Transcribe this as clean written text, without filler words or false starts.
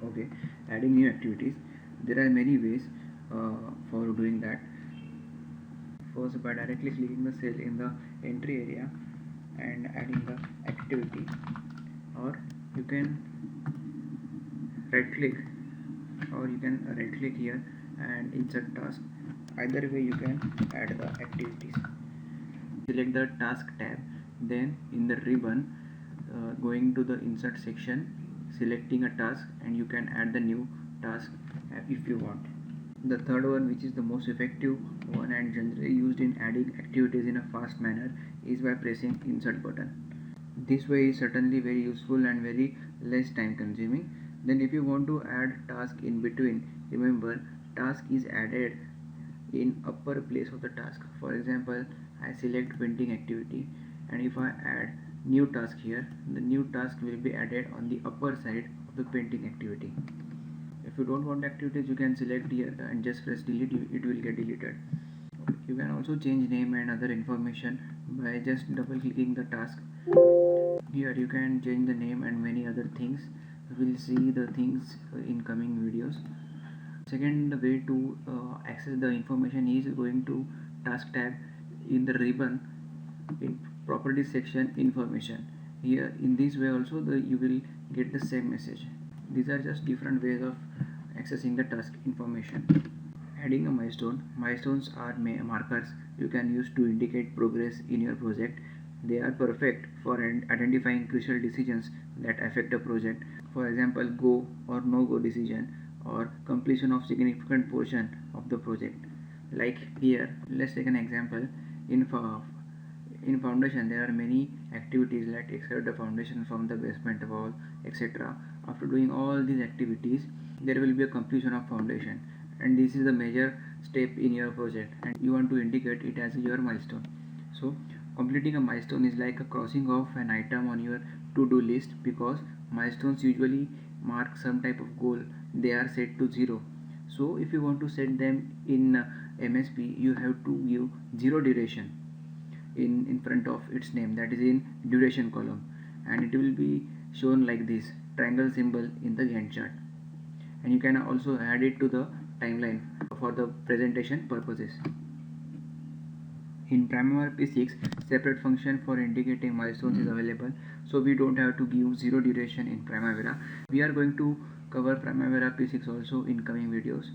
Okay, adding new activities. There are many ways for doing that. First, by directly clicking the cell in the entry area and adding the activity, or you can right click here and insert task. Either way you can add the activities. Select the task tab, then in the ribbon, going to the insert section, selecting a task, and you can add the new task if you want. The third one, which is the most effective one and generally used in adding activities in a fast manner, is by pressing insert button. This way is certainly very useful and very less time consuming. Then if you want to add task in between, remember task is added in upper place of the task. For example, I select painting activity, and if I add new task here, the new task will be added on the upper side of the painting activity. If you don't want activities, you can select here and just press delete, it will get deleted. You can also change name and other information by just double clicking the task. Here you can change the name and many other things. We'll see the things in coming videos. Second way to access the information is going to task tab in the ribbon in properties section, information. Here in this way also you will get the same message. These are just different ways of accessing the task information. Adding a milestone. Milestones are markers you can use to indicate progress in your project. They are perfect for identifying crucial decisions that affect a project. For example, go or no go decision, or completion of significant portion of the project. Like here, let's take an example. In foundation, there are many activities like extract the foundation from the basement wall, etc. After doing all these activities, there will be a completion of foundation, and this is a major step in your project, and you want to indicate it as your milestone. So completing a milestone is like a crossing off an item on your to-do list, because milestones usually mark some type of goal. They are set to 0. So if you want to set them in MSP, you have to give 0 duration in front of its name, that is in duration column, and it will be shown like this triangle symbol in the Gantt chart. And you can also add it to the timeline for the presentation purposes. In Primavera P6, separate function for indicating milestones is available, so we don't have to give 0 duration in Primavera. We are going to cover Primavera P6 also in coming videos.